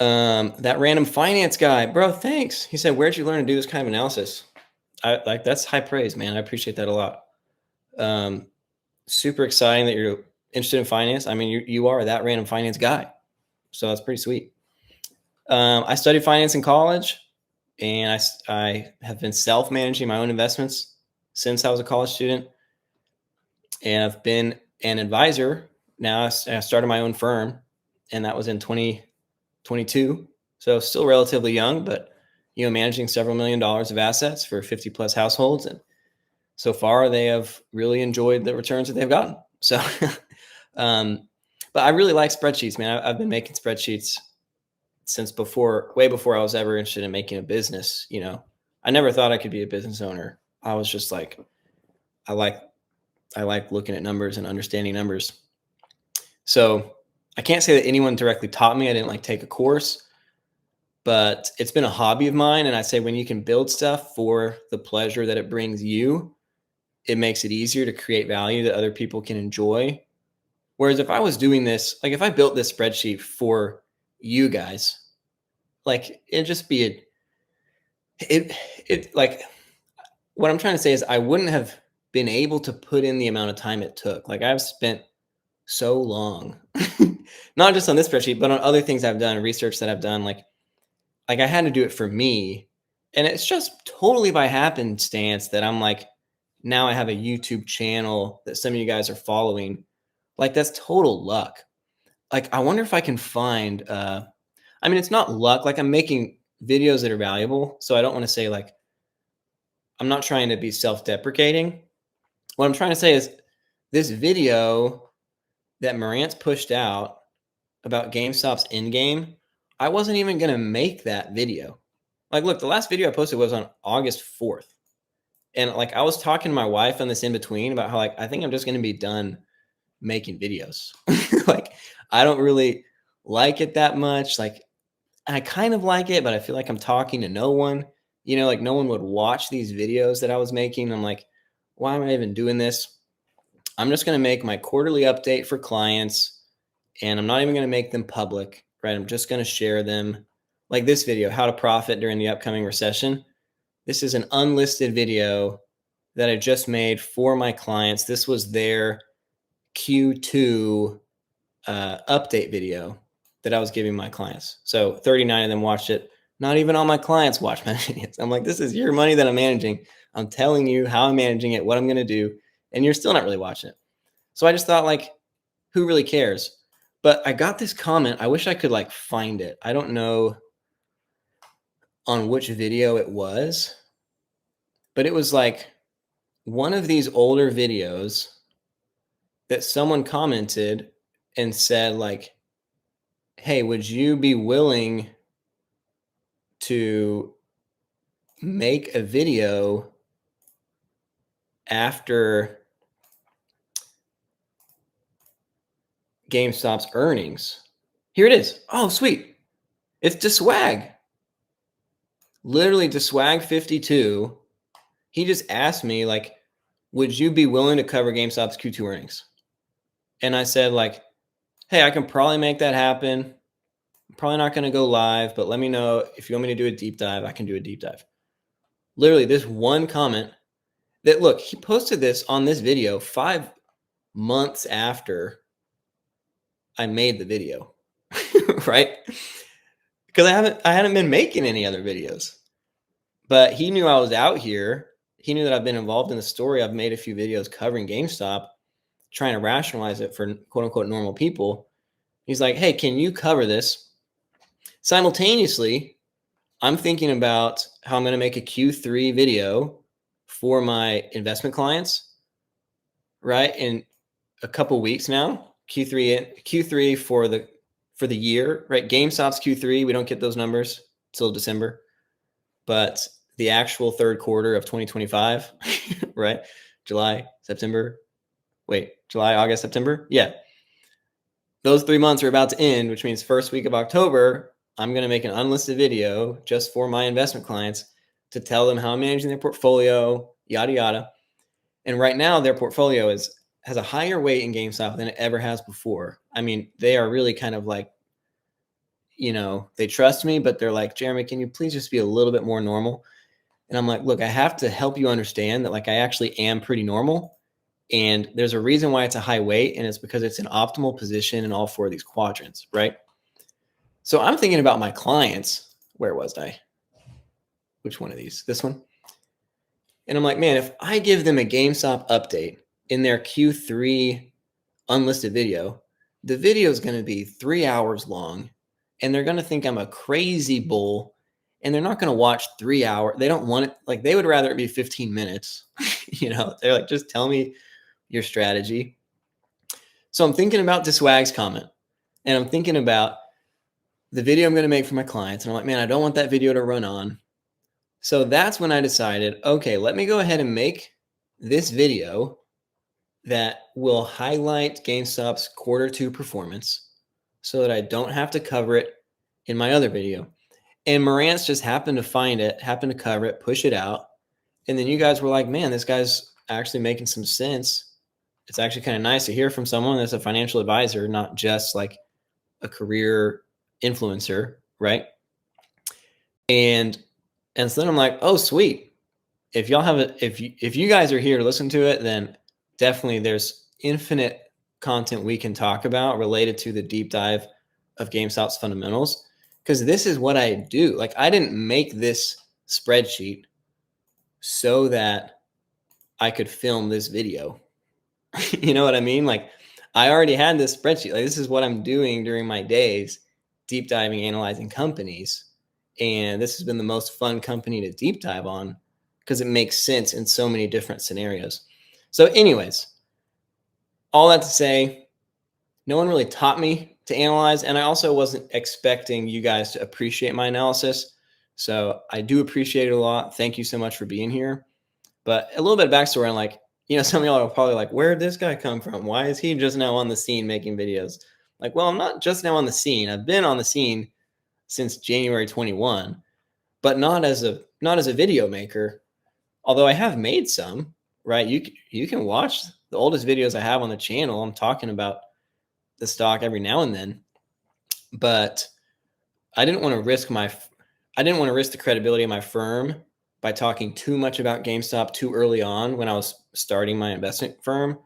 That random finance guy, bro, thanks. He said, where'd you learn to do this kind of analysis? That's high praise, man. I appreciate that a lot. Super exciting that you're interested in finance. I mean, you are that random finance guy. So that's pretty sweet. I studied finance in college, and I have been self-managing my own investments since I was a college student. And I've been an advisor. Now I started my own firm, and that was in 2022. So still relatively young, but managing several $1 million of assets for 50 plus households. And so far they have really enjoyed the returns that they've gotten. So, but I really like spreadsheets, man. I've been making spreadsheets since way before I was ever interested in making a business. I never thought I could be a business owner. I was just like, I like looking at numbers and understanding numbers. So I can't say that anyone directly taught me. I didn't take a course, but it's been a hobby of mine. And I say when you can build stuff for the pleasure that it brings you, it makes it easier to create value that other people can enjoy. Whereas if I was doing this, if I built this spreadsheet for you guys, it'd just be what I'm trying to say is I wouldn't have been able to put in the amount of time it took. I've spent so long, not just on this spreadsheet, but on other things I've done, research that I've done. I had to do it for me. And it's just totally by happenstance that I'm now I have a YouTube channel that some of you guys are following. That's total luck. I wonder if I can find, it's not luck. I'm making videos that are valuable. So I don't want to say I'm not trying to be self-deprecating. What I'm trying to say is this video that Marantz pushed out about GameStop's in-game, I wasn't even going to make that video. Look, the last video I posted was on August 4th. And I was talking to my wife on this in between about how I think I'm just going to be done making videos. I don't really like it that much. I kind of like it, but I feel like I'm talking to no one. No one would watch these videos that I was making. I'm why am I even doing this? I'm just going to make my quarterly update for clients, and I'm not even going to make them public, right? I'm just going to share them. Like this video, how to profit during the upcoming recession. This is an unlisted video that I just made for my clients. This was their Q2 update video that I was giving my clients. So 39 of them watched it. Not even all my clients watch my videos. I'm this is your money that I'm managing. I'm telling you how I'm managing it, what I'm going to do, and you're still not really watching it. So I just thought who really cares? But I got this comment. I wish I could find it. I don't know on which video it was, but it was one of these older videos that someone commented and said hey, would you be willing to make a video after GameStop's earnings? Here it is. Oh, sweet. It's DeSwag. Literally DeSwag 52. He just asked me would you be willing to cover GameStop's Q2 earnings? And I said hey, I can probably make that happen. I'm probably not going to go live, but let me know if you want me to do a deep dive. I can do a deep dive. Literally this one comment that, look, he posted this on this video 5 months after I made the video, right? Because I hadn't been making any other videos, but he knew I was out here. He knew that I've been involved in the story. I've made a few videos covering GameStop, trying to rationalize it for quote unquote normal people. He's like, hey, can you cover this? Simultaneously, I'm thinking about how I'm going to make a Q3 video for my investment clients, right? In a couple weeks now, Q3 for the year, right? GameStop's Q3, we don't get those numbers till December, but the actual third quarter of 2025, right? July, August, September. Yeah. Those 3 months are about to end, which means first week of October, I'm going to make an unlisted video just for my investment clients to tell them how I'm managing their portfolio, yada, yada. And right now their portfolio has a higher weight in GameStop than it ever has before. I mean, they are really kind of they trust me, but they're like, Jeremy, can you please just be a little bit more normal? And I'm like, look, I have to help you understand that like I actually am pretty normal. And there's a reason why it's a high weight, and it's because it's an optimal position in all four of these quadrants, right? So I'm thinking about my clients. Where was I? Which one of these? This one? And I'm like, man, if I give them a GameStop update in their Q3 unlisted video, the video is going to be 3 hours long, and they're going to think I'm a crazy bull, and they're not going to watch 3 hours. They don't want it. Like, they would rather it be 15 minutes. They're like, just tell me your strategy. So I'm thinking about the Swags comment, and I'm thinking about the video I'm going to make for my clients. And I'm like, man, I don't want that video to run on. So that's when I decided, okay, let me go ahead and make this video that will highlight GameStop's Q2 performance so that I don't have to cover it in my other video. And Marantz just happened to find it, happened to cover it, push it out. And then you guys were like, man, this guy's actually making some sense. It's actually kind of nice to hear from someone that's a financial advisor, not just like a career influencer, right? And so then I'm like, oh, sweet. If y'all have it, if you guys are here to listen to it, then definitely there's infinite content we can talk about related to the deep dive of GameStop's fundamentals, because this is what I do. Like, I didn't make this spreadsheet so that I could film this video. You know what I mean? Like, I already had this spreadsheet. Like, this is what I'm doing during my days, deep diving, analyzing companies. And this has been the most fun company to deep dive on because it makes sense in so many different scenarios. So anyways, all that to say, no one really taught me to analyze, and I also wasn't expecting you guys to appreciate my analysis. So I do appreciate it a lot. Thank you so much for being here. But a little bit of backstory on, like, some of y'all are probably like, where did this guy come from? Why is he just now on the scene making videos? Like, well, I'm not just now on the scene. I've been on the scene since January 21, but not as a video maker. Although I have made some, right? You can watch the oldest videos I have on the channel. I'm talking about the stock every now and then, but I didn't want to risk the credibility of my firm by talking too much about GameStop too early on when I was starting my investment firm.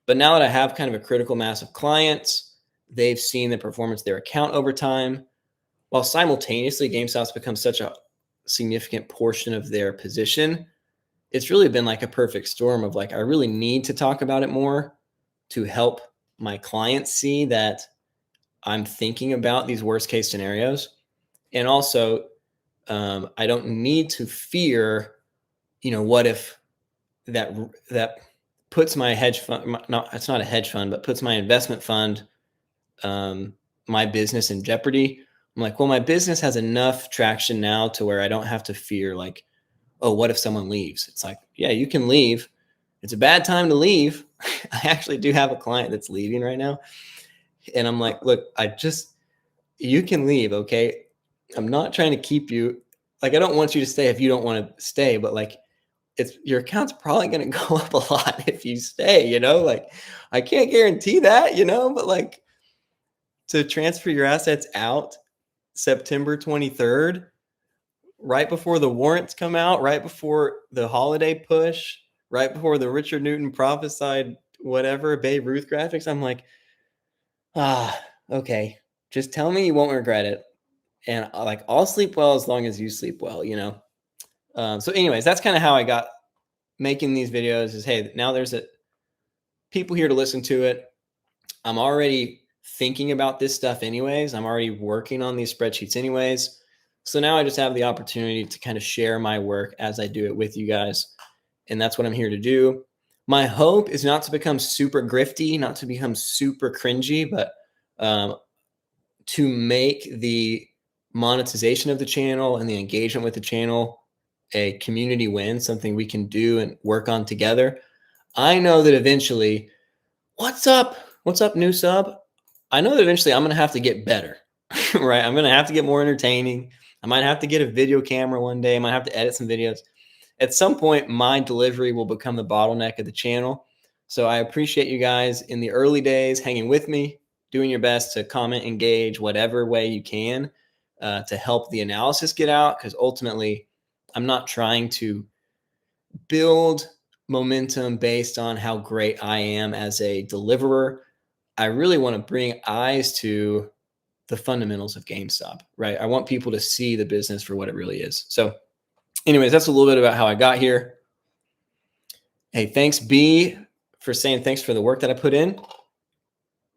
But now that I have kind of a critical mass of clients, they've seen the performance of their account over time, while simultaneously GameStop's become such a significant portion of their position. It's really been like a perfect storm of like, I really need to talk about it more to help my clients see that I'm thinking about these worst case scenarios. And also, I don't need to fear, what if that puts my hedge fund, it's not a hedge fund, but puts my investment fund, my business in jeopardy. I'm like, well, my business has enough traction now to where I don't have to fear like, oh, what if someone leaves? It's like, yeah, you can leave. It's a bad time to leave. I actually do have a client that's leaving right now. And I'm like, look, you can leave. Okay. I'm not trying to keep you. Like, I don't want you to stay if you don't want to stay, but like, your account's probably going to go up a lot if you stay, like, I can't guarantee that, but like, to transfer your assets out September 23rd, right before the warrants come out, right before the holiday push, right before the Richard Newton prophesied whatever Babe Ruth graphics, I'm like, okay, just tell me you won't regret it. And like, I'll sleep well as long as you sleep well, So anyways, that's kind of how I got making these videos is, hey, now there's people here to listen to it. I'm already thinking about this stuff anyways. I'm already working on these spreadsheets anyways. So now I just have the opportunity to kind of share my work as I do it with you guys. And that's what I'm here to do. My hope is not to become super grifty, not to become super cringy, but to make the monetization of the channel and the engagement with the channel a community win, something we can do and work on together. I know that eventually, what's up, new sub? I know that eventually I'm going to have to get better, right? I'm going to have to get more entertaining. I might have to get a video camera one day. I might have to edit some videos. At some point, my delivery will become the bottleneck of the channel. So I appreciate you guys in the early days hanging with me. doing your best to comment, engage, whatever way you can to help the analysis get out. Because ultimately, I'm not trying to build momentum based on how great I am as a deliverer. I really want to bring eyes to the fundamentals of GameStop, right? I want people to see the business for what it really is. So, anyways, that's a little bit about how I got here. Hey, thanks, B, for saying thanks for the work that I put in.